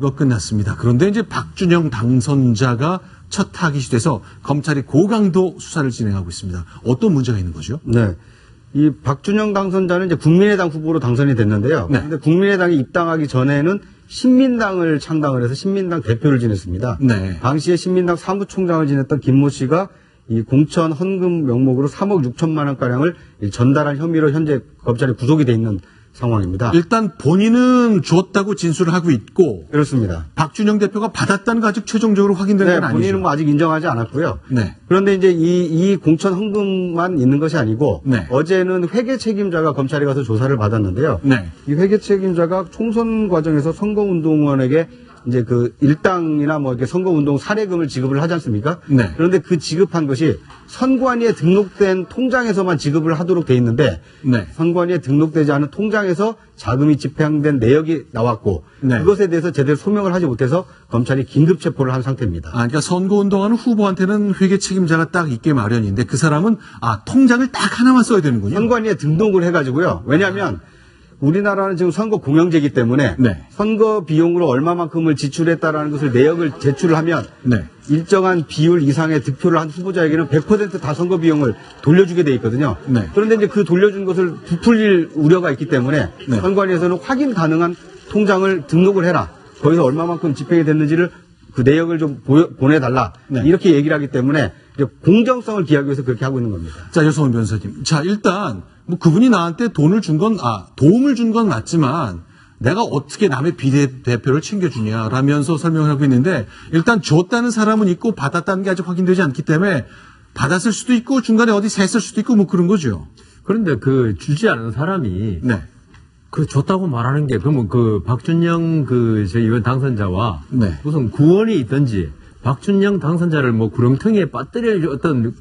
선거 끝났습니다. 그런데 이제 박준영 당선자가 첫 타깃이 돼서 검찰이 고강도 수사를 진행하고 있습니다. 어떤 문제가 있는 거죠? 네. 이 박준영 당선자는 이제 국민의당 후보로 당선이 됐는데요. 네. 그런데 국민의당에 입당하기 전에는 신민당을 창당을 해서 신민당 대표를 지냈습니다. 네. 당시에 신민당 사무총장을 지냈던 김모 씨가 이 공천 헌금 명목으로 3억 6천만 원가량을 전달한 혐의로 현재 검찰에 구속이 돼 있는 상황입니다. 일단 본인은 줬다고 진술을 하고 있고 그렇습니다. 박준영 대표가 받았다는 거 아직 최종적으로 확인된 네, 건 아니죠. 본인은 뭐 아직 인정하지 않았고요. 네. 그런데 이제 이 공천 헌금만 있는 것이 아니고 네. 어제는 회계 책임자가 검찰에 가서 조사를 받았는데요. 네. 이 회계 책임자가 총선 과정에서 선거운동원에게 이제 그 일당이나 뭐 이렇게 선거운동 사례금을 지급을 하지 않습니까? 네. 그런데 그 지급한 것이 선관위에 등록된 통장에서만 지급을 하도록 돼 있는데 네. 선관위에 등록되지 않은 통장에서 자금이 집행된 내역이 나왔고 네. 그것에 대해서 제대로 소명을 하지 못해서 검찰이 긴급 체포를 한 상태입니다. 그러니까 선거운동하는 후보한테는 회계 책임자가 딱 있게 마련인데 그 사람은 통장을 딱 하나만 써야 되는군요. 선관위에 등록을 해가지고요. 왜냐하면 우리나라는 지금 선거 공영제이기 때문에 네. 선거 비용으로 얼마만큼을 지출했다라는 것을 내역을 제출을 하면 네. 일정한 비율 이상의 득표를 한 후보자에게는 100% 다 선거 비용을 돌려주게 돼 있거든요. 네. 그런데 이제 그 돌려준 것을 부풀릴 우려가 있기 때문에 네. 선관위에서는 확인 가능한 통장을 등록을 해라. 거기서 얼마만큼 집행이 됐는지를 그 내역을 좀 보내달라. 네. 이렇게 얘기를 하기 때문에 이제 공정성을 기하기 위해서 그렇게 하고 있는 겁니다. 자, 여성원 변호사님. 자, 일단 뭐 그분이 나한테 도움을 준 건 맞지만 내가 어떻게 남의 비대표를 챙겨주냐라면서 설명을 하고 있는데 일단 줬다는 사람은 있고 받았다는 게 아직 확인되지 않기 때문에 받았을 수도 있고 중간에 어디 샜을 수도 있고 뭐 그런 거죠. 그런데 그 주지 않은 사람이 네. 그 줬다고 말하는 게 그러면 그 박준영 저 의원 당선자와 네. 무슨 구원이 있든지 박준영 당선자를 뭐 구렁텅이에 빠뜨릴 어떤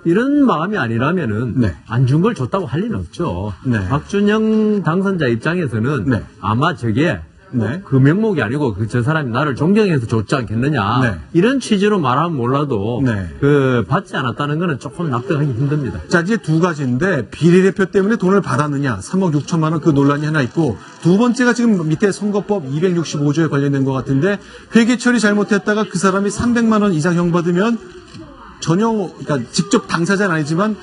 이런 마음이 아니라면은 네. 안 준 걸 줬다고 할 리는 없죠. 네. 박준영 당선자 입장에서는 네. 아마 저게 네. 그 명목이 아니고 저 사람이 나를 존경해서 줬지 않겠느냐 네. 이런 취지로 말하면 몰라도 네. 그 받지 않았다는 거는 조금 납득하기 힘듭니다. 자, 이제 두 가지인데 비례대표 때문에 돈을 받았느냐 3억 6천만 원 그 논란이 하나 있고 두 번째가 지금 밑에 선거법 265조에 관련된 것 같은데 회계 처리 잘못했다가 그 사람이 300만 원 이상 형 받으면 전혀 그러니까 직접 당사자는 아니지만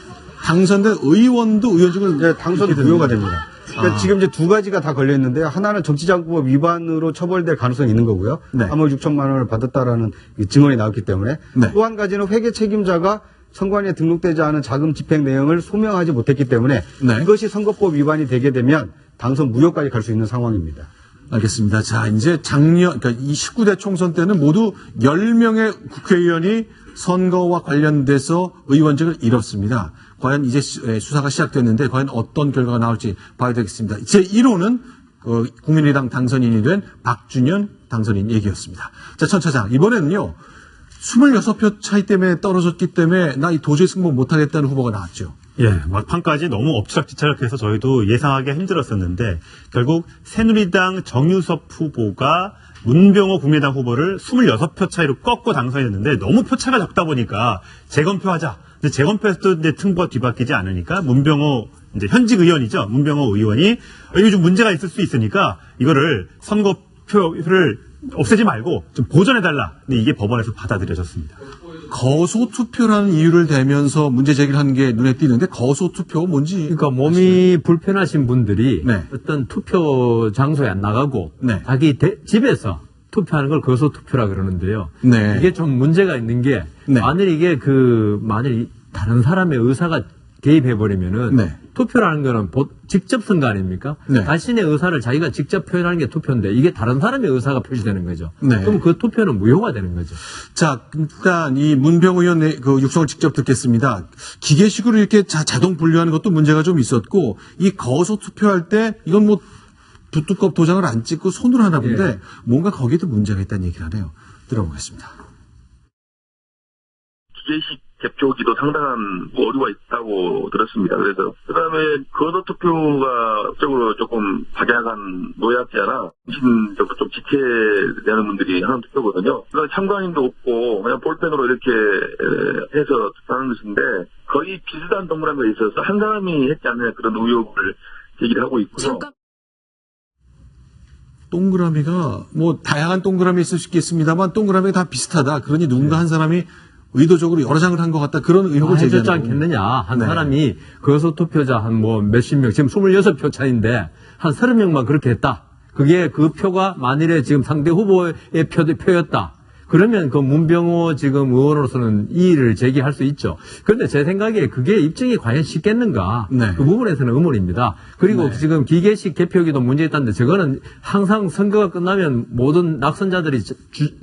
당선된 의원도 의원직을 네, 당선 무효가 됩니다. 그러니까 지금 이제 두 가지가 다 걸려 있는데요. 하나는 정치자금법 위반으로 처벌될 가능성이 있는 거고요. 네. 3억 6천만 원을 받았다라는 증언이 나왔기 때문에 네. 또 한 가지는 회계 책임자가 선관위에 등록되지 않은 자금 집행 내용을 소명하지 못했기 때문에 네. 이것이 선거법 위반이 되게 되면 당선 무효까지 갈 수 있는 상황입니다. 알겠습니다. 자, 이제 그러니까 이 19대 총선 때는 모두 10명의 국회의원이 선거와 관련돼서 의원직을 잃었습니다. 과연 이제 수사가 시작됐는데 과연 어떤 결과가 나올지 봐야 되겠습니다. 제1호는 국민의당 당선인이 된 박준현 당선인 얘기였습니다. 자, 천 차장. 이번에는요. 26표 차이 때문에 떨어졌기 때문에 나 도저히 승부 못하겠다는 후보가 나왔죠. 예, 막판까지 너무 엎치락뒤치락해서 저희도 예상하기 힘들었었는데 결국 새누리당 정유섭 후보가 문병호 국민의당 후보를 26표 차이로 꺾고 당선이 됐는데 너무 표차가 적다 보니까 재검표하자. 근데 재검표에서도 이제 승부가 뒤바뀌지 않으니까 문병호 이제 현직 의원이죠. 문병호 의원이 이거 좀 문제가 있을 수 있으니까 이거를 선거표를 없애지 말고 좀 보전해달라. 근데 이게 법원에서 받아들여졌습니다. 거소투표라는 이유를 대면서 문제 제기를 한 게 눈에 띄는데 거소투표가 뭔지. 그러니까 몸이 불편하신 분들이 네. 어떤 투표 장소에 안 나가고 네. 자기 집에서 투표하는 걸 거소투표라 그러는데요. 네. 이게 좀 문제가 있는 게 네. 만일 이게 만일 다른 사람의 의사가 개입해버리면은 네. 투표라는 거는 직접 선거 아닙니까? 네. 자신의 의사를 자기가 직접 표현하는 게 투표인데 이게 다른 사람의 의사가 표시되는 거죠. 네. 그럼 그 투표는 무효가 되는 거죠. 자, 일단 이 문병호 의원의 그 육성을 직접 듣겠습니다. 기계식으로 이렇게 자동 분류하는 것도 문제가 좀 있었고 이 거소 투표할 때 이건 뭐 부뚜껑 도장을 안 찍고 손으로 하나 본데 예. 뭔가 거기도 문제가 있다는 얘기를 하네요. 들어보겠습니다. 기계식 개표기도 상당한 오류가 있다고 들었습니다. 그래서 그다음에 거소 투표가 법적으로 조금 박약한 노약자나 정신적으로 좀 지체되는 분들이 하는 투표거든요. 그러니까 참관인도 없고 그냥 볼펜으로 이렇게 해서 투표하는 것인데 거의 비슷한 동물한 거에 있어서 한 사람이 했지 않느냐 그런 의혹을 제기를 하고 있고요. 동그라미가 뭐 다양한 동그라미 있을 수 있겠습니다만 동그라미가 다 비슷하다. 그러니 누군가 한 사람이 의도적으로 여러 장을 한 것 같다. 그런 의혹을 해줬지 제기하는 않겠느냐. 한 네. 사람이 거소 투표자 한 뭐 몇십 명, 지금 26표 차인데 한 30명만 그렇게 했다. 그게 그 표가 만일에 지금 상대 후보의 표였다. 그러면 그 문병호 지금 의원으로서는 이의를 제기할 수 있죠. 그런데 제 생각에 그게 입증이 과연 쉽겠는가. 네. 그 부분에서는 의문입니다. 그리고 지금 기계식 개표기도 문제 있다는데 저거는 항상 선거가 끝나면 모든 낙선자들이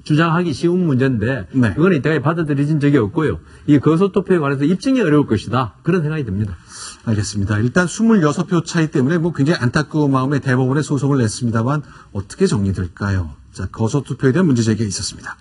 주장하기 쉬운 문제인데 네. 그거는 이때까지 받아들여진 적이 없고요. 이 거소투표에 관해서 입증이 어려울 것이다. 그런 생각이 듭니다. 알겠습니다. 일단 26표 차이 때문에 뭐 굉장히 안타까운 마음에 대법원에 소송을 냈습니다만 어떻게 정리될까요? 자, 거소투표에 대한 문제 제기가 있었습니다.